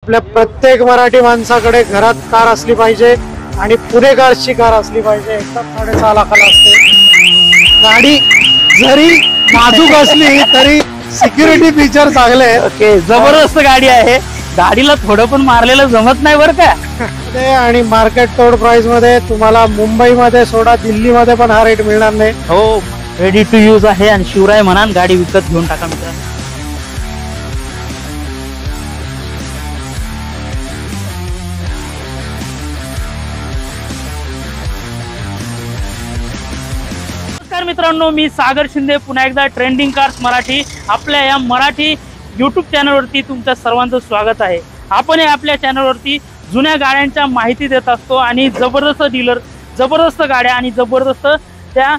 आपल्या प्रत्येक मराठी माणसाकडे घरात कार असली पाहिजे आणि पुणेकरची कार असली पाहिजे. एकदम 6.5 लाखाला असते गाडी. जरी नाजूक असली तरी सिक्युरिटी फीचर चांगले आहेत. ओके, जबरदस्त गाडी आहे. गाडीला थोडं पण मारलेलं जमत नाही बरं का. आणि मार्केट तोड प्राइस मध्ये तुम्हाला मुंबईमध्ये सोडा दिल्लीमध्ये पण हा रेट मिळणार नाही. हो, रेडी टू यूज आहे आणि शिवराय म्हणान गाडी विकत घेऊन टाका मित्र. मित्रांनो, मी सागर शिंदे पुन्हा एकदा ट्रेंडिंग कार्स मराठी आपल्या या मराठी यूट्यूब चॅनलवरती तुमच्या सर्वांचं स्वागत आहे. आपण आपल्या चॅनलवरती जुन्या गाड्यांच्या माहिती देत असतो आणि जबरदस्त डीलर, जबरदस्त गाड्या आणि जबरदस्त त्या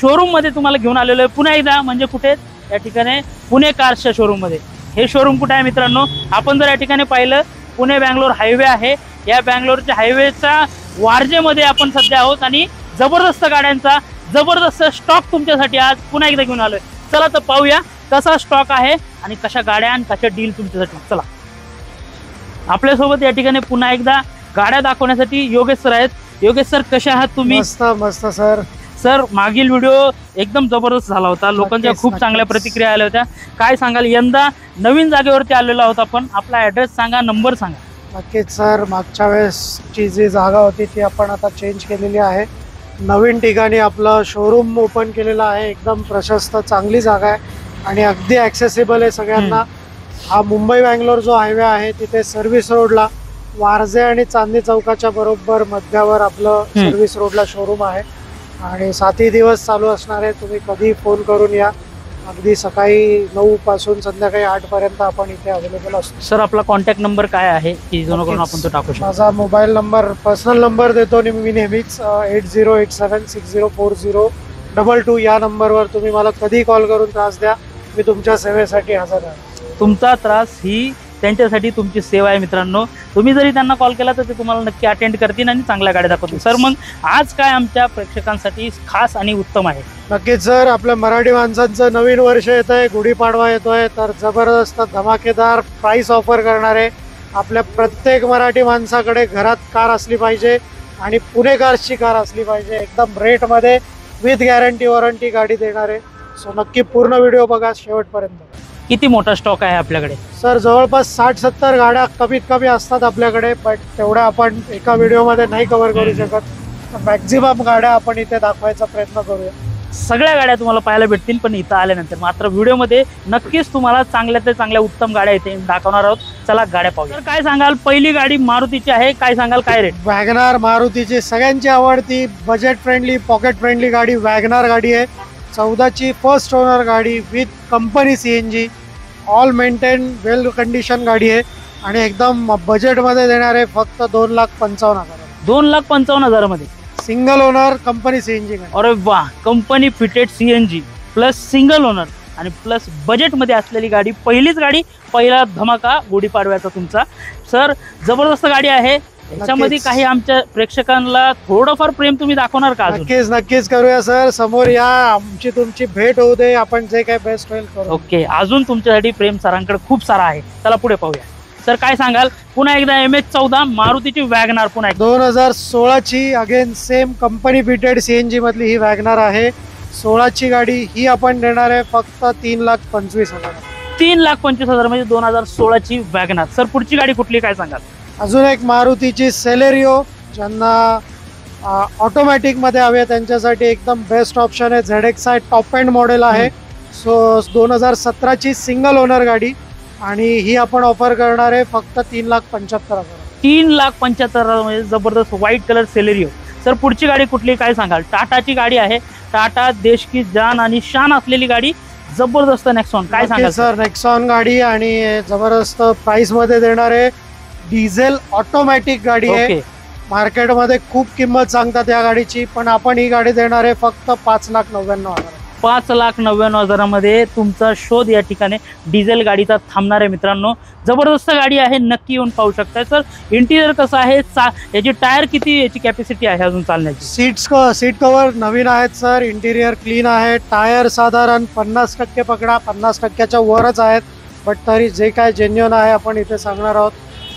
शोरूम मध्ये तुम्हाला घेऊन आलेलो आहे. पुन्हा एकदा म्हणजे कुठे, या ठिकाणी पुणे कार्सच्या शोरूम मध्ये. हे शोरूम कुठे आहे मित्रांनो? आपण जर या ठिकाणी पाहिलं, पुणे बँगलोर हायवे आहे. या बँगलोरच्या हायवेच्या वारजेमध्ये आपण सध्या आहोत आणि जबरदस्त गाड्यांचा जबरदस्त स्टॉक तुमच्यासाठी आज पुन्हा एकदा घेऊन आलोय. चला तर पाहूया कसा स्टॉक आहे आणि कशा गाड्या आणि कशा डील तुमच्यासाठी. चला, आपल्यासोबत या ठिकाणी पुन्हा एकदा गाड्या दाखवण्यासाठी योगेश सर आहेत. योगेश सर, कशा आहात तुम्ही? मस्त मस्त सर. सर, मागील व्हिडिओ एकदम जबरदस्त झाला होता, लोकांच्या खूप चांगल्या प्रतिक्रिया आल्या होत्या. काय सांगाल, यंदा नवीन जागेवरती आलेलो आहोत आपण. आपला ऍड्रेस सांगा, नंबर सांगा. नक्कीच सर, मागच्या वेळेसची जी जागा होती ती आपण आता चेंज केलेली आहे. नवीन ठिकाणी आपलं शोरूम ओपन केलेलं आहे. एकदम प्रशस्त चांगली जागा आहे आणि अगदी ॲक्सेसिबल आहे सगळ्यांना. हा मुंबई बँगलोर जो हायवे आहे तिथे सर्व्हिस रोडला वारजे आणि चांदणी चौकाच्या बरोबर मध्यावर आपलं सर्व्हिस रोडला शोरूम आहे आणि 7ही दिवस चालू असणार आहे. तुम्ही कधी फोन करून या. अगदी सकाळी 9 पासून संध्याकाळी 8 पर्यंत आपण इथे अवेलेबल असतो. सर, आपला कॉन्टॅक्ट नंबर काय आहे की जेणेकरून आपण तो टाकू शकतो? माझा मोबाईल नंबर, पर्सनल नंबर देतो मी नेहमीच, 8087604022 या नंबरवर तुम्ही मला कधी कॉल करून त्रास द्या. मी तुमच्या सेवेसाठी हजर आहे. तुमचा त्रास ही त्यांच्यासाठी तुमची सेवा आहे मित्रांनो. तुम्ही जरी त्यांना कॉल केला तर ते तुम्हाला नक्की अटेंड करतील आणि चांगल्या गाड्या दाखवतील. सर, मग आज काय आमच्या प्रेक्षकांसाठी खास आणि उत्तम आहे? नक्कीच सर, आपल्या मराठी माणसांचं नवीन वर्ष येत आहे, गुढीपाडवा येतोय, तर जबरदस्त धमाकेदार प्राइस ऑफर करणारे आपल्या प्रत्येक मराठी माणसाकडे घरात कार असली पाहिजे आणि पुणेकरची कार असली पाहिजे. एकदम रेटमध्ये विथ गॅरंटी वॉरंटी गाडी देणारे. सो नक्की पूर्ण व्हिडिओ बघा शेवटपर्यंत. किती मोठा स्टॉक आहे आपल्याकडे? सर, जवळपास 60-70 गाड्या कमीत कमी असतात आपल्याकडे, बट तेवढ्या आपण एका व्हिडिओमध्ये नाही कव्हर करू शकत. मॅक्झिमम गाड्या आपण इथे दाखवायचा प्रयत्न करूया. सगळ्या गाड्या तुम्हाला पाहायला भेटतील, पण इथं आल्यानंतर मात्र व्हिडिओमध्ये नक्कीच तुम्हाला चांगल्या ते चांगल्या उत्तम गाड्या इथे दाखवणार आहोत. चला गाड्या पाहूया. तर काय सांगाल, पहिली गाडी मारुतीची आहे, काय सांगाल, काय रेट? वॅगनार मारुतीची सगळ्यांची आवडती, बजेट फ्रेंडली, पॉकेट फ्रेंडली गाडी वॅगनार गाडी आहे. 14ची फर्स्ट ओनर गाडी with company CNG, all maintain well condition गाडी आहे आणि एकदम बजेटमध्ये देणार आहे. फक्त 2,55,000. 2,55,000 मध्ये सिंगल ओनर कंपनी CNG. अरे वा, company fitted CNG plus single owner आणि प्लस बजेट मध्ये असलेली गाडी. पहिलीच गाडी, पहिला धमाका गुढीपाडव्याचा तुमचा. सर, जबरदस्त गाडी आहे. याच्यामध्ये काही आमच्या प्रेक्षकांना थोडंफार प्रेम तुम्ही दाखवणार का? नक्कीच करूया सर. समोर या, आमची तुमची भेट होऊ दे, आपण जे काही बेस्ट होईल करू. ओके, अजून तुमच्यासाठी प्रेम सरांकडे खूप सारा आहे. चला पुढे पाहूया. सर, काय सांगाल, पुन्हा एकदा MH14 मारुतीची वॅगनार, पुन्हा 2016ची again same company fitted CNG मधली ही वॅगनार आहे. 16ची गाडी ही आपण देणार आहे फक्त 3,25,000. 3,25,000 म्हणजे 2016ची वॅगनार. सर, पुढची गाडी कुठली, काय सांगाल? अजून एक मारुतीची सेलेरिओ. ज्यांना ऑटोमॅटिक मध्ये हवे त्यांच्यासाठी एकदम बेस्ट ऑप्शन आहे. ZXi टॉप एंड मॉडेल आहे. सो 2017ची सिंगल ओनर गाडी आणि ही आपण ऑफर करणार आहे फक्त 3,75,000. 3,75,000 म्हणजे जबरदस्त व्हाईट कलर सेलेरिओ. सर, पुढची गाडी कुठली, काय सांगाल? टाटाची गाडी आहे. टाटा देश की जान आणि शान असलेली गाडी, जबरदस्त नेक्सॉन, काय सांगाल? सर, नेक्सॉन गाडी आणि जबरदस्त प्राइस मध्ये देणार आहे. डिझेल ऑटोमॅटिक गाडी आहे. मार्केटमध्ये खूप किंमत सांगतात या गाडीची, पण आपण ही गाडी देणार आहे फक्त 5,99,000. 5,99,000 मध्ये तुमचा शोध या ठिकाणी डिझेल गाडीचा थांबणार आहे मित्रांनो. जबरदस्त गाडी आहे, नक्की येऊन पाहू शकता. सर, इंटिरियर कसं आहे, याची टायर किती, याची कॅपॅसिटी आहे अजून चालण्याची? सीट कव्हर नवीन आहेत सर. इंटिरियर क्लीन आहे. टायर साधारण 50% पकडा, 50%च्या वरच आहेत, बट तरी जे काय जेन्युइन आहे आपण इथे सांगणार आहोत.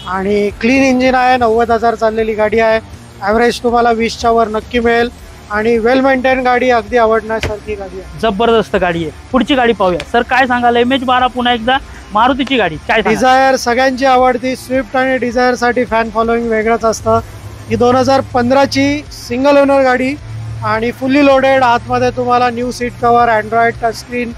आणि क्लीन इंजिन आहे, 90,000 चाललेली गाडी आहे. ॲव्हरेज तुम्हाला 20च्या वर नक्की मिळेल आणि वेल मेंटेन गाडी, अगदी आवडण्यासारखी गाडी आहे. जबरदस्त गाडी आहे. पुढची गाडी पाहूया सर, काय सांगाल? MH12 पुन्हा एकदा मारुतीची गाडी, काय सांगाल? डिझायर सगळ्यांची आवडती. स्विफ्ट आणि डिझायर साठी फॅन फॉलोईंग वेगळंच असतं. ही 2015ची सिंगल ओनर गाडी आणि फुल्ली लोडेड. आतमध्ये तुम्हाला new seat cover, Android touch screen,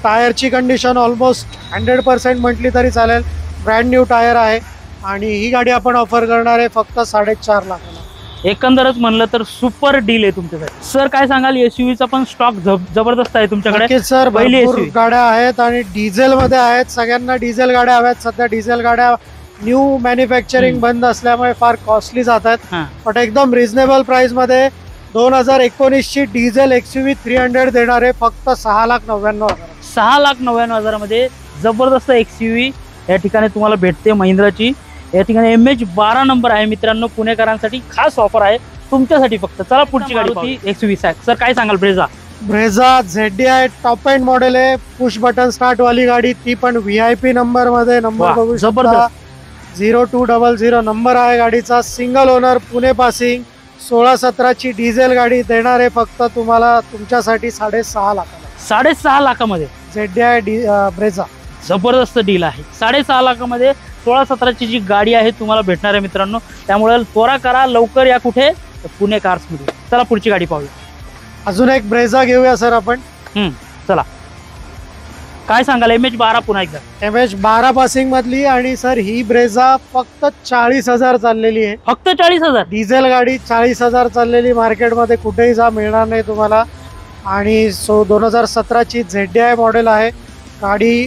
टायरची कंडिशन ऑलमोस्ट 100% म्हटली तरी चालेल. ब्रँड न्यू टायर आहे आणि ही गाडी आपण ऑफर करणार आहे फक्त 4.5 लाखाला. एकंदरच म्हणलं तर सुपर डील आहे तुमच्यासाठी. सर काय सांगाल? SUVचा पण स्टॉक जबरदस्त आहे तुमच्याकडे. नक्कीच सर, भरपूर गाड्या आहेत आणि डिझेल मध्ये आहेत. सगळ्यांना डिझेल गाड्या हव्यात. सध्या डिझेल गाड्या न्यू मॅन्युफॅक्चरिंग बंद असल्यामुळे फार कॉस्टली जातात. पण एकदम रिझनेबल प्राइस मध्ये 2019ची डिझेल XUV 300 देणारे फक्त 6,99,000. 6,99,000 मध्ये जबरदस्त XUV या ठिकाणी तुम्हाला भेटते महिंद्राची. या ठिकाणी MH12 नंबर आहे मित्रांनो. पुणेकरांसाठी खास ऑफर आहे तुमच्यासाठी फक्त. चला पुढची गाडी होती XUV सर, काय सांगाल? Brezza ZDI top end model आहे. पुश बटन स्टार्ट वाली गाडी, ती पण VIP नंबर मध्ये. नंबर बघू शकता, 0200 नंबर आहे गाडीचा. सिंगल ओनर, पुणे पासिंग, 16-17ची डिझेल गाडी देणार आहे फक्त तुम्हाला तुमच्यासाठी 6.5 लाखाला. 6.5 लाखामध्ये ZDI ब्रेझा. जबरदस्त डील आहे. 6.5 लाखामध्ये 16-17ची जी गाडी आहे तुम्हाला भेटणार आहे मित्रांनो. त्यामुळे त्वरा करा, लवकर या. कुठे? पुणे कार्स मध्ये. चला पुढची गाडी पाहूया. अजून एक ब्रेझा घेऊया सर आपण. चला, काय सांगाल? MH12 पुन्हा एकदा. MH12 पासिंग मधली आणि सर ही ब्रेझा फक्त 40,000 चाललेली आहे. फक्त 40,000 डिझेल गाडी 40,000 चाललेली. मार्केटमध्ये कुठेही जा मिळणार नाही तुम्हाला. आणि 2017ची ZDI मॉडेल आहे गाडी.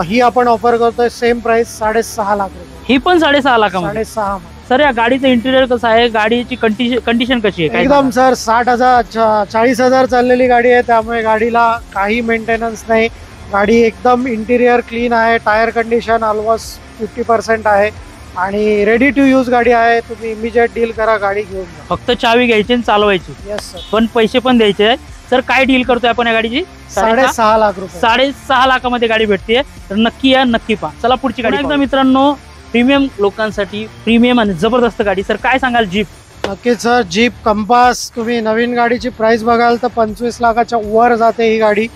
ही आपण ऑफर करतोय सेम प्राइस 6.5 लाख रुपये. ही पण 6.5 लाखामध्ये. 6.5. सर या गाडीचं इंटिरियर कसं आहे? गाडीची कंडिशन कशी आहे? एकदम सर 40,000 चाललेली गाडी आहे, त्यामुळे गाडीला काही मेंटेनन्स नाही. गाडी एकदम इंटिरियर क्लीन आहे. टायर कंडिशन ऑलमोस्ट 50% आहे आणि रेडी टू यूज गाडी आहे. तुम्ही इमिजिएट डील करा, गाडी घेऊन जा. फक्त चावी घ्यायची आणि चालवायची. Yes sir. पण पैसे पण द्यायचे. सर काय डील करतोय आपण या गाडीची? 6.5 लाख रुपये. 6.5 लाखामध्ये गाडी भेटते. तर नक्की या, नक्की पहा. चला पुढची गाडी एकदा मित्रांनो. प्रीमियम लोकांसाठी प्रीमियम आणि जबरदस्त गाडी. सर काय सांगाल? जीप. नक्कीच सर, जीप कंपास. तुम्ही नवीन गाडीची प्राइस बघाल तर 25 लाखाच्या वर जाते ही गाडी.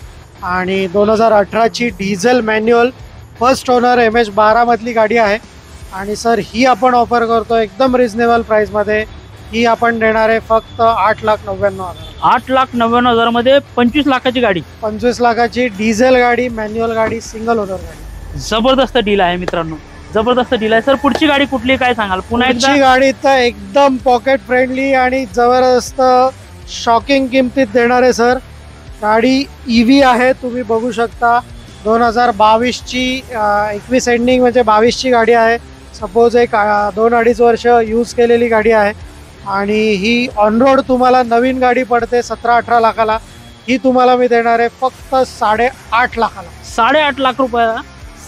आणि 2018ची diesel manual first owner MH12 मधली गाडी आहे. आणि सर ही आपण ऑफर करतो एकदम रिझनेबल प्राइस मध्ये. ही आपण देणार आहे फक्त 8,99,000. 8,99,000 मध्ये 25 लाखाची गाडी. 25 लाखाची डिझेल गाडी, मॅन्युअल गाडी, सिंगल ओनर गाडी. जबरदस्त डील आहे मित्रांनो, जबरदस्त डील आहे. सर पुढची गाडी कुठली, काय सांगाल? पुन्हा एकदा. गाडी तर एकदम पॉकेट फ्रेंडली आणि जबरदस्त शॉकिंग किमतीत देणार आहे सर. गाडी EV आहे, तुम्ही बघू शकता. 2022ची 21 एंडिंग म्हणजे 22ची गाडी आहे. सपोज एक 2-2.5 वर्ष यूज केलेली गाडी आहे. आणि ही ऑन रोड तुम्हाला नवीन गाडी पडते 17-18 लाखाला. ही तुम्हाला मी देणार आहे फक्त 8.5 लाखाला. 8.5 लाख रुपयाला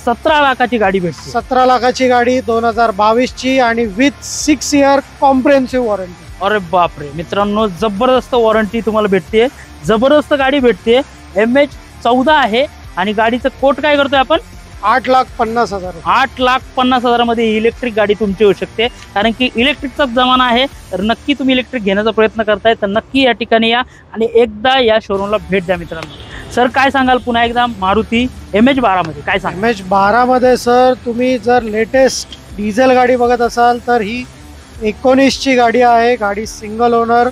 17 लाखाची गाडी भेटते. 17 लाखाची गाडी 2022ची आणि विथ 6 इयर कॉम्प्रिहेन्सिव्ह वॉरंटी. अरे बापरे मित्रांनो, जबरदस्त वॉरंटी तुम्हाला भेटते. जबरदस्त गाडी भेटते. MH14 आहे आणि गाडीचं कोट काय करतोय आपण? 8,50,000. 8,50,000 मध्ये इलेक्ट्रिक गाडी तुमची होऊ शकते. कारण की इलेक्ट्रिकचा जमाना आहे. तर नक्की तुम्ही इलेक्ट्रिक घेण्याचा प्रयत्न करताय तर नक्की या ठिकाणी या आणि एकदा या शोरूमला भेट द्या मित्रांनो. सर काय सांगाल पुन्हा एकदा मारुती MH12 मध्ये काय सांगाल? MH12 मध्ये सर तुम्ही जर लेटेस्ट डिझेल गाडी बघत असाल तर ही 19ची गाडी आहे. गाडी सिंगल ओनर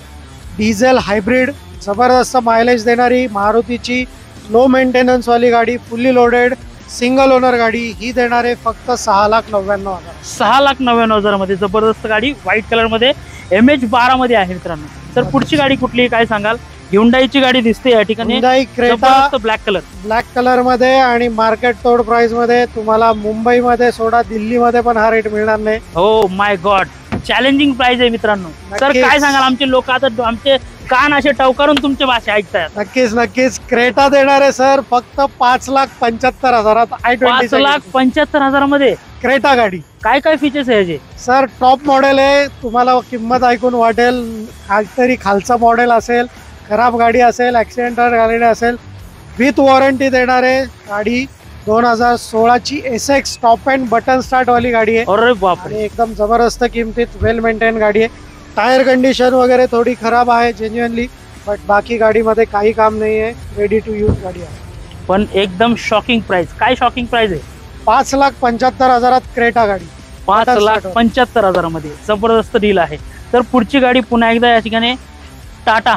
डिझेल हायब्रिड, जबरदस्त मायलेज देणारी मारुतीची लो मेंटेनन्स वाली गाडी, फुल्ली लोडेड सिंगल ओनर गाडी. ही देणार आहे फक्त 6,99,000. 6,99,000 मध्ये जबरदस्त गाडी व्हाईट कलर मध्ये MH12 मध्ये आहे मित्रांनो. तर पुढची गाडी कुठली काय सांगाल? Hyundaiची गाडी दिसते या ठिकाणी. Hyundai Creta ब्लॅक कलर मध्ये आणि मार्केट तोड प्राइस मध्ये. तुम्हाला मुंबईमध्ये सोडा दिल्लीमध्ये पण हा रेट मिळणार नाही. हो माय गॉड, चॅलेंजिंग प्राइस आहे मित्रांनो. सर काय सांगाल? आमचे लोक आता आमचे कान असे टवकारून तुमची भाषा ऐकतायत. नक्कीच क्रेटा देणार आहे सर फक्त 5,75,000. 5,75,000 मध्ये क्रेटा गाडी. काय काय फीचर्स आहे याचे? सर टॉप मॉडेल आहे. तुम्हाला किंमत ऐकून वाटेल काहीतरी खालचा मॉडेल असेल, खराब गाडी असेल, ऍक्सिडेंटल गाडी असेल, विथ वॉरंटी देणार आहे गाडी. 2016ची SX top end button start वाली गाडी आहे अरे बापरे, आणि एकदम जबरदस्त किमतीत वेल मेंटेन गाडी आहे. टायर कंडिशन वगैरे थोडी खराब आहे जेन्युअनली, बट बाकी गाडीमध्ये काही काम नाही आहे. रेडी टू यूज गाडी आहे. पण एकदम शॉकिंग प्राइस. काय शॉकिंग प्राइस आहे? 5,75,000 क्रेटा गाडी. 5,75,000 मध्ये जबरदस्त डील आहे. तर पुढची गाडी पुन्हा एकदा या ठिकाणी टाटा.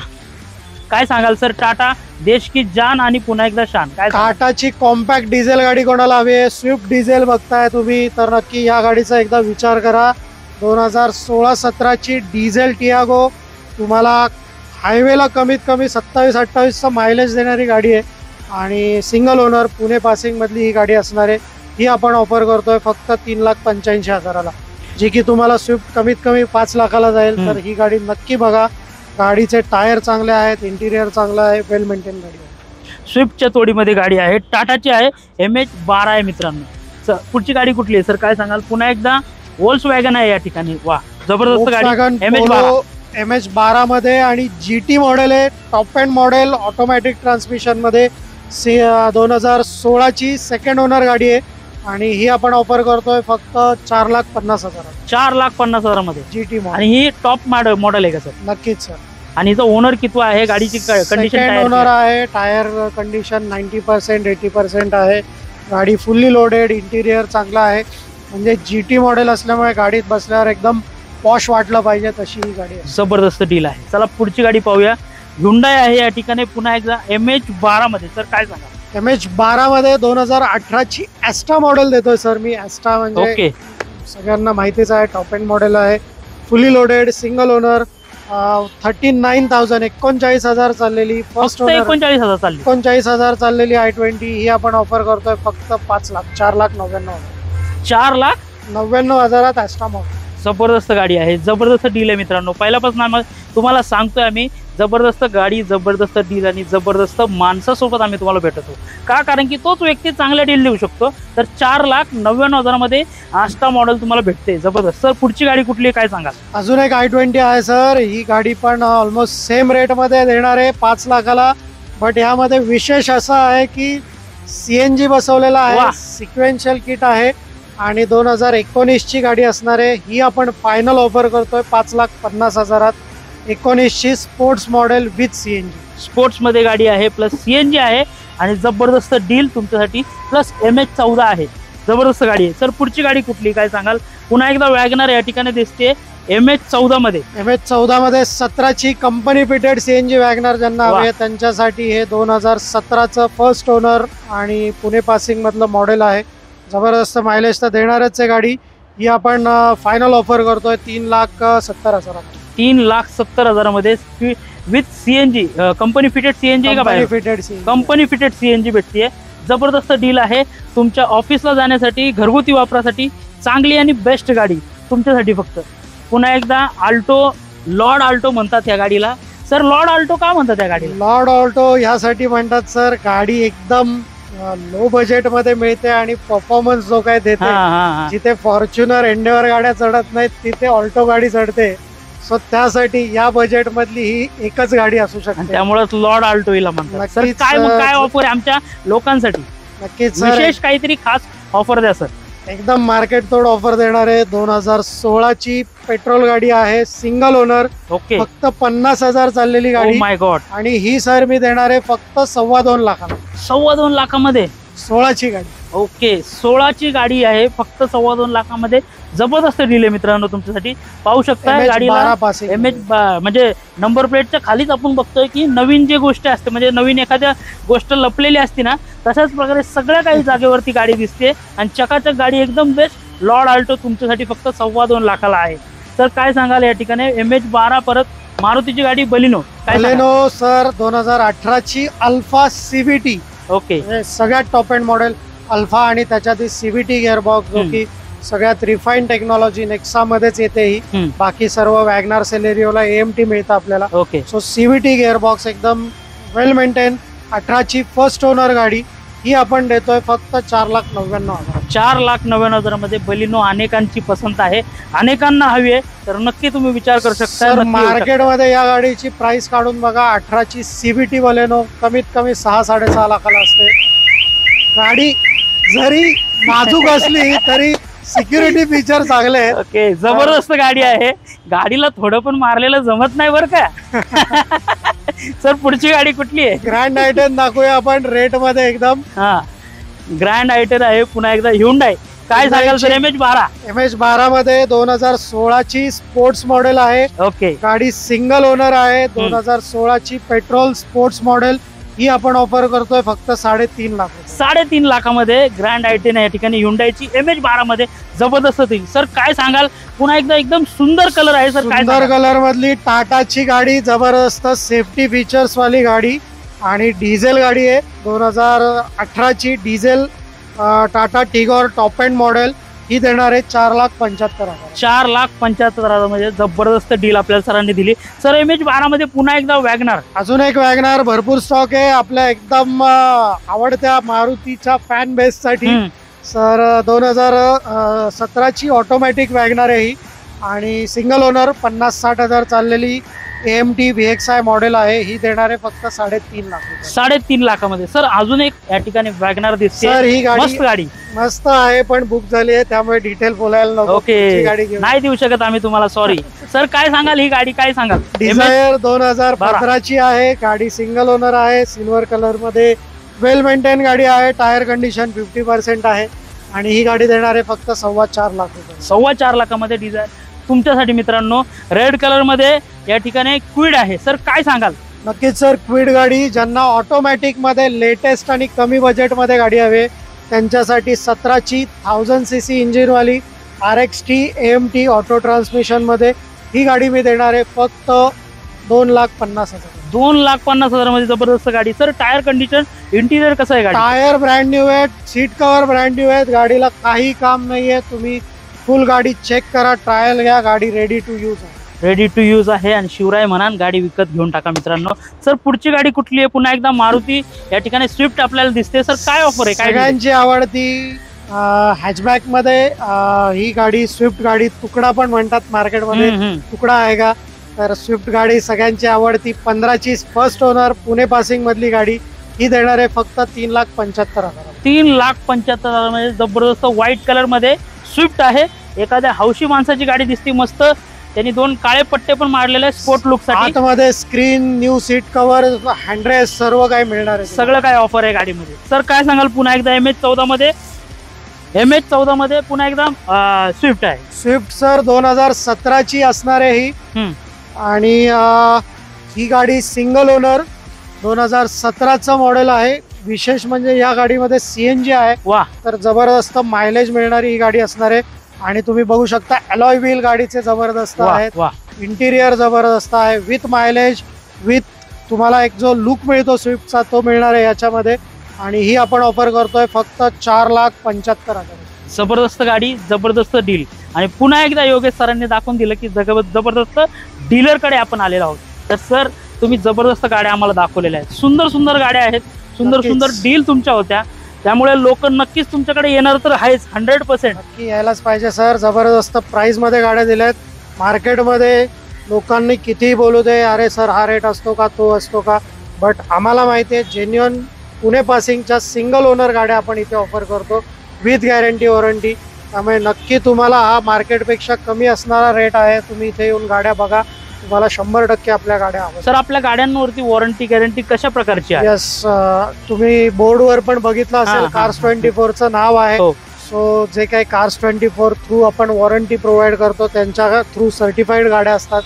काय सांगाल सर? टाटा देश की जान आणि पुन्हा एकदा शान. काय टाटाची कॉम्पॅक्ट डिझेल गाडी कोणाला हवी आहे, स्विफ्ट डिझेल बघताय तुम्ही तर नक्की या गाडीचा एकदा विचार करा. 2016-17ची डिझेल टियागो तुम्हाला हायवेला कमीत कमी 27-28चा मायलेज देणारी गाडी आहे आणि सिंगल ओनर पुणे पासिंग मधली ही गाडी असणार आहे. ही आपण ऑफर करतोय फक्त 3,85,000ला, जी की तुम्हाला स्विफ्ट कमीत कमी 5 लाखाला जाईल. तर ही गाडी नक्की बघा. गाडीचे टायर चांगले आहेत, इंटिरियर चांगलं आहे, वेल मेंटेन गाडी आहे. स्विफ्टच्या तोडीमध्ये गाडी आहे, टाटाची आहे, MH12 आहे मित्रांनो. पुढची गाडी कुठली आहे सर? काय सांगाल? पुन्हा एकदा वोल्क्सवॅगन आहे या ठिकाणी. वा, जबरदस्त गाडी. MH12 मध्ये आणि GT मॉडेल आहे, top end model, automatic transmission मध्ये. 2016ची सेकंड ओनर गाडी आहे आणि ही आपण ऑफर करतोय फक्त 4,50,000. 4,50,000 मध्ये GT मॉडेल. आणि ही टॉप मॉडेल आहे का सर? नक्कीच सर. आणि हिचा ओनर किती आहे? गाडीची कंडिशन सेकंड ओनर आहे. टायर कंडिशन 90% 80% आहे. गाडी फुल्ली लोडेड, इंटिरियर चांगला आहे. म्हणजे GT मॉडेल असल्यामुळे गाडीत बसल्यावर एकदम पॉश वाटलं पाहिजे तशी ही गाडी आहे. जबरदस्त डील आहे. चला पुढची गाडी पाहूया. हुंडाई आहे या ठिकाणी पुन्हा एकदा MH12 मध्ये. सर काय सांगा? MH12 मध्ये 2018ची ॲस्टा मॉडेल देतोय सर मी. ॲस्टा म्हणजे ओके, सगळ्यांना माहितीच आहे, टॉप एंड मॉडेल आहे, फुली लोडेड, सिंगल ओनर. 39,000 39,000 चाललेली फर्स्ट ओनर. 39,000 चालली. 39,000 चाललेली i20 ही आपण ऑफर करतोय फक्त 5 लाख 4,99,000. 4,99,000 Asta model. जबरदस्त गाडी आहे, जबरदस्त डील आहे मित्रांनो. पहिल्यापासून तुम्हाला सांगतोय आम्ही, जबरदस्त गाडी, जबरदस्त डील आणि जबरदस्त माणसासोबत आम्ही तुम्हाला भेटतो. का? कारण की तोच व्यक्ती चांगला डील देऊ शकतो. तर 4,99,000 मध्ये आस्टा मॉडेल तुम्हाला भेटते. जबरदस्त. सर पुढची गाडी कुठली काय सांगा? अजून एक i20 आहे सर. ही गाडी पण ऑलमोस्ट सेम रेट मध्ये देणार आहे 5 लाखाला. बट यामध्ये विशेष असं आहे की CNG बसवलेला आहे, सिक्वेन्शियल किट आहे आणि 2019ची गाडी असणार आहे. ही आपण फायनल ऑफर करतोय 5,50,000. 19ची sports model with CNG. Sports मध्ये गाडी आहे, प्लस CNG आहे आणि जबरदस्त डील तुमच्यासाठी, प्लस MH14 आहे. जबरदस्त गाडी आहे. सर पुढची गाडी कुठली काय सांगाल? पुन्हा एकदा वॅगनर या ठिकाणी दिसते MH14 मध्ये. MH14 मध्ये 17ची कंपनी फिटेड CNG वॅगनर ज्यांना हवे त्यांच्यासाठी हे 2017चं फर्स्ट ओनर आणि पुणे पासिंग मधलं मॉडेल आहे. जबरदस्त मायलेज तर देणारच आहे गाडी. ही आपण फायनल ऑफर करतोय 3,70,000. 3,70,000 मध्ये with CNG, company fitted CNG आहे का? कंपनी फिटेड CNG भेटते. जबरदस्त डील आहे. तुमच्या ऑफिसला जाण्यासाठी, घरगुती वापरासाठी चांगली आणि बेस्ट गाडी तुमच्यासाठी फक्त. पुन्हा एकदा लॉर्ड आल्टो म्हणतात या गाडीला. सर लॉर्ड आल्टो का म्हणतात या गाडीला? लॉर्ड आल्टो यासाठी म्हणतात सर, गाडी एकदम लो बजेट मध्ये मिळते आणि परफॉर्मन्स जो काय देते. जिथे फॉर्च्युनर, एंडेवर गाड्या चढत नाहीत तिथे ऑल्टो गाडी चढते. सो त्यासाठी या बजेट मधली ही एकच गाडी असू शकते, त्यामुळेच लॉर्ड आल्टो हिला म्हणतात. सर काय ऑफर आहे आमच्या लोकांसाठी? नक्कीच विशेष काहीतरी खास ऑफर द्या सर. एकदम मार्केट तोड ऑफर देणार आहे. 2016ची पेट्रोल गाडी आहे, सिंगल ओनर. ओके, फक्त 50,000 चाललेली गाडी. माय गॉड. आणि ही सर मी देणार आहे फक्त 2.25 लाखाला. 2.25 लाखामध्ये 16ची गाडी. ओके, 16ची गाडी आहे फक्त 2.25 लाखामध्ये. जबरदस्त डील आहे मित्रांनो तुमच्यासाठी. पाहू शकता गाडीला म्हणजे नंबर प्लेटच्या खालीच आपण बघतोय की नवीन जे गोष्ट असते, म्हणजे नवीन एखाद्या गोष्ट लपलेली असते ना, तशाच प्रकारे सगळ्या काही जागेवरती गाडी दिसते आणि चकाचक गाडी एकदम बेस्ट. लॉर्ड आल्टो तुमच्यासाठी फक्त 2.25 लाखाला आहे. तर काय सांगाल या ठिकाणी? MH12 परत मारुतीची गाडी बलिनो. बलिनो सर 2018ची अल्फा CVT. ओके, सगळ्यात टॉप एंड मॉडेल अल्फा आणि त्याच्यात CVT गिअरबॉक्स, जो की सगळ्यात रिफाईन टेक्नॉलॉजी नेक्सा मध्येच येते. ही बाकी सर्व वॅगनार सेलेरिओला AMT मिळतं आपल्याला. ओके, सो CVT गिअरबॉक्स एकदम वेल मेंटेन. 18ची फर्स्ट ओनर गाडी. ही आपण देतोय फक्त 4,99,000. 4,99,000 मध्ये बलिनो अनेकांची पसंत आहे, अनेकांना हवी आहे. तर नक्की तुम्ही विचार करू शकता. मार्केटमध्ये या गाडीची प्राइस काढून बघा. 18ची CVT बलेनो कमीत कमी 6-6.5 लाखाला असते. गाडी जरी नाजूक असली तरी सिक्युरिटी फीचर चांगले आहेत. ओके, जबरदस्त गाडी आहे. गाडीला थोडं पण मारलेलं जमत नाही बरं का. सर पुढची गाडी कुठली आहे? ग्रँड आयटेन दाखवूया आपण रेट मध्ये एकदम. हा, ग्रँड आयटेन आहे पुन्हा एकदा Hyundai. काय सांगाल सर? MH12. MH12 मध्ये 2016 ची स्पोर्ट्स मॉडेल आहे. ओके, गाडी सिंगल ओनर आहे. 2016 ची पेट्रोल स्पोर्ट्स मॉडेल ही आपण ऑफर करतोय फक्त 3.5 लाख. 3.5 लाखामध्ये ग्रँड आयटेन या ठिकाणी Hyundaiची MH12 मध्ये जबरदस्त होती. सर काय सांगाल? पुन्हा एकदा एकदम सुंदर कलर आहे सर. काय सुंदर कलर मधली टाटाची गाडी, जबरदस्त सेफ्टी फीचर्स वाली गाडी आणि डिझेल गाडी आहे. 2018 ची diesel Tata Tigor top end model ही देणार आहे 4,75,000. 4,75,000 मध्ये जबरदस्त डील आपल्याला सरांनी दिली. सर MH12 मध्ये पुन्हा एकदा वॅगनार. अजून एक वॅगनार भरपूर स्टॉक आहे आपल्या एकदम आवडत्या मारुतीच्या फॅन बेस साठी. सर 2017 ची ऑटोमॅटिक वॅगनार आहे ही आणि सिंगल ओनर 50-60 हजार चाललेली AMT VXI मॉडेल आहे. ही देणार आहे फक्त 3.5 लाख. 3.5 लाखामध्ये. सर अजून एक या ठिकाणी वॅगनार दिसते. सर ही मस्त गाडी मस्त आहे पण बुक झाली आहे त्यामुळे डिटेल बोलायला नको. ओके, गाडी घेऊन नाही देऊ शकत आम्ही तुम्हाला, सॉरी. सर काय सांगाल ही गाडी? काय सांगाल? डिझायर 2015 ची आहे. गाडी सिंगल ओनर आहे. सिल्वर कलर मध्ये वेल मेंटेन गाडी आहे. टायर कंडिशन 50% आहे आणि ही गाडी देणार आहे फक्त 4.25 लाख रुपये. 4.25 लाखामध्ये डिझायर तुमच्यासाठी मित्रांनो. रेड कलर मध्ये या ठिकाणी क्विड आहे. सर काय सांगाल? नक्कीच सर, क्विड गाडी ज्यांना ऑटोमॅटिक मध्ये लेटेस्ट आणि कमी बजेट मध्ये गाडी हवी त्यांच्यासाठी 17 ची 1000cc इंजिन वाली RXT AMT ऑटो ट्रान्समिशन मध्ये ही गाडी मी देणार आहे फक्त 2,50,000. 2,50,000 मध्ये जबरदस्त गाडी. सर टायर कंडिशन, इंटिरियर कसं आहे? गाडी टायर ब्रँड न्यू आहेत. सीट कव्हर ब्रँड न्यू आहेत. गाडीला काही काम नाहीये. तुम्ही फुल गाडी चेक करा, ट्रायल घ्या. गाडी रेडी टू यूज आहे. रेडी टू यूज आहे आणि शिवराय म्हणान गाडी विकत घेऊन टाका मित्रांनो. सर पुढची गाडी कुठली आहे? पुन्हा एकदा मारुती या ठिकाणी स्विफ्ट आपल्याला दिसते. सर काय ऑफर आहे? काय सगळ्यांची आवडती हॅचबॅक मध्ये ही गाडी स्विफ्ट गाडी, तुकडा पण म्हणतात मार्केटमध्ये. तुकडा आहे का? तर स्विफ्ट गाडी सगळ्यांची आवडती. 15 ची फर्स्ट ओनर पुणे पासिंग मधली गाडी ही देणार आहे फक्त 3,75,000. 3,75,000 मध्ये जबरदस्त व्हाईट कलर मध्ये स्विफ्ट आहे. एखाद्या हौशी माणसाची गाडी दिसते मस्त. त्यांनी 2 काळे पट्टे पण मारलेले स्पोर्ट लुक साठी. आतमध्ये screen, new seat cover, handrest सर्व काही मिळणार आहे. सगळं काय ऑफर आहे गाडीमध्ये. सर काय सांगाल? पुन्हा एकदा MH14 मध्ये पुन्हा एकदा स्विफ्ट आहे. स्विफ्ट सर 2017 ची असणार आहे ही आणि ही गाडी सिंगल ओनर 2017चं मॉडेल आहे. विशेष म्हणजे या गाडीमध्ये CNG आहे. वा, तर जबरदस्त मायलेज मिळणारी ही गाडी असणार आहे आणि तुम्ही बघू शकता अलॉय व्हील गाडीचे जबरदस्त आहेत. इंटिरियर जबरदस्त आहे. विथ मायलेज, विथ तुम्हाला एक जो लुक मिळतो स्विफ्टचा तो मिळणार आहे याच्यामध्ये आणि ही आपण ऑफर करतोय फक्त 4,75,000. जबरदस्त गाडी, जबरदस्त डील. आणि पुन्हा एकदा योगेश सरांनी दाखवून दिलं की जबरदस्त डीलर कडे आपण आलेलो आहोत. तर सर तुम्ही जबरदस्त गाड्या आम्हाला दाखवलेल्या आहेत. सुंदर सुंदर गाड्या आहेत. सुंदर सुंदर डील तुमच्या होत्या. त्यामुळे लोक नक्कीच तुमच्याकडे येणार तर आहेच. 100% नक्की यायलाच पाहिजे सर. जबरदस्त प्राइस मध्ये गाड्या दिल्यात. मार्केटमध्ये लोकांनी कितीही बोलू दे, अरे सर हा रेट असतो का, तो असतो का, बट आम्हाला माहिती आहे जेन्युअन पुणे पासिंगच्या सिंगल ओनर गाड्या आपण इथे ऑफर करतो विथ गॅरंटी वॉरंटी. त्यामुळे नक्की तुम्हाला हा मार्केटपेक्षा कमी असणारा रेट आहे. तुम्ही इथे येऊन गाड्या बघा, तुम्हाला 100% आपल्या गाड्या हव्या. सर आपल्या गाड्यांवरती वॉरंटी गॅरंटी कशा प्रकारची आहे? यस, तुम्ही बोर्डवर पण बघितलं असेल कार्स 24चं नाव आहे. सो जे काही कार्स 24 थ्रू आपण वॉरंटी प्रोव्हाइड करतो त्यांच्या थ्रू सर्टिफाईड गाड्या असतात.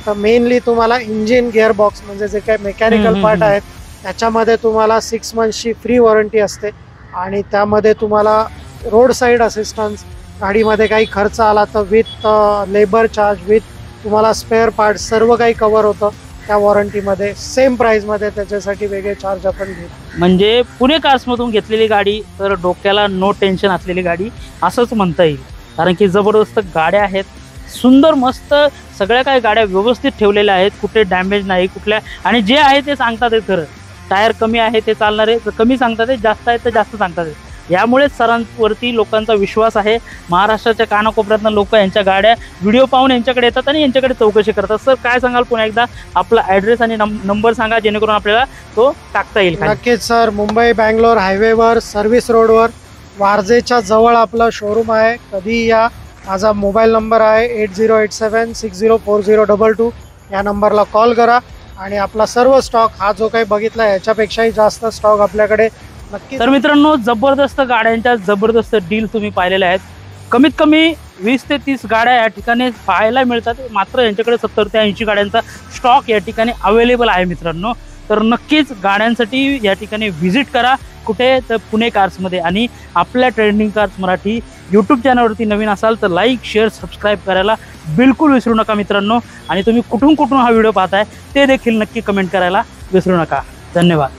तर मेनली तुम्हाला इंजिन, गिअर बॉक्स म्हणजे जे काही मेकॅनिकल पार्ट आहेत त्याच्यामध्ये तुम्हाला 6 मंथची फ्री वॉरंटी असते आणि त्यामध्ये तुम्हाला रोड साईड असिस्टन्स, गाडीमध्ये काही खर्च आला तर विथ लेबर चार्ज, विथ तुम्हाला स्पेअर पार्ट सर्व काही कव्हर होतं त्या वॉरंटीमध्ये. सेम प्राइसमध्ये, त्याच्यासाठी वेगळे चार्ज आपण घेऊ. म्हणजे पुणे कार्समधून घेतलेली गाडी तर डोक्याला नो टेन्शन असलेली गाडी असंच म्हणता येईल. कारण की जबरदस्त गाड्या आहेत, सुंदर मस्त सगळ्या काही गाड्या व्यवस्थित ठेवलेल्या आहेत. कुठे डॅमेज नाही कुठल्या, आणि जे आहे ते सांगतात आहे. खरं टायर कमी आहे ते चालणार आहे, कमी सांगतात आहे, जास्त आहे तर जास्त सांगतात आहे. यामुळे सरांवरती लोकांचा विश्वास आहे. महाराष्ट्राच्या कानाकोपऱ्यातनं लोक यांच्या गाड्या व्हिडिओ पाहून यांच्याकडे येतात आणि यांच्याकडे चौकशी करतात. सर काय सांगाल? पुन्हा एकदा आपला ॲड्रेस आणि नंबर सांगा जेणेकरून आपल्याला तो टाकता येईल. नक्कीच सर. मुंबई बँगलोर हायवेवर सर्व्हिस रोडवर वारजेच्या जवळ आपलं शोरूम आहे. कधी या. माझा मोबाईल नंबर आहे 8087604022. या नंबरला कॉल करा आणि आपला सर्व स्टॉक हा जो काही बघितला याच्यापेक्षाही जास्त स्टॉक आपल्याकडे नक्की. तर मित्रांनो, जबरदस्त गाड्यांच्या जबरदस्त डील तुम्ही पाहिलेल्या आहेत. कमीत कमी 20 ते 30 गाड्या या ठिकाणी पाहायला मिळतात. मात्र यांच्याकडे 70 ते 80 गाड्यांचा स्टॉक या ठिकाणी अवेलेबल आहे मित्रांनो. तर नक्कीच गाड्यांसाठी या ठिकाणी व्हिजिट करा. कुठे तर पुणे कार्समध्ये. आणि आपल्या ट्रेंडिंग कार्स मराठी यूट्यूब चॅनलवरती नवीन असाल तर लाईक शेअर सबस्क्राईब करायला बिलकुल विसरू नका मित्रांनो. आणि तुम्ही कुठून हा व्हिडिओ पाहताय ते देखील नक्की कमेंट करायला विसरू नका. धन्यवाद.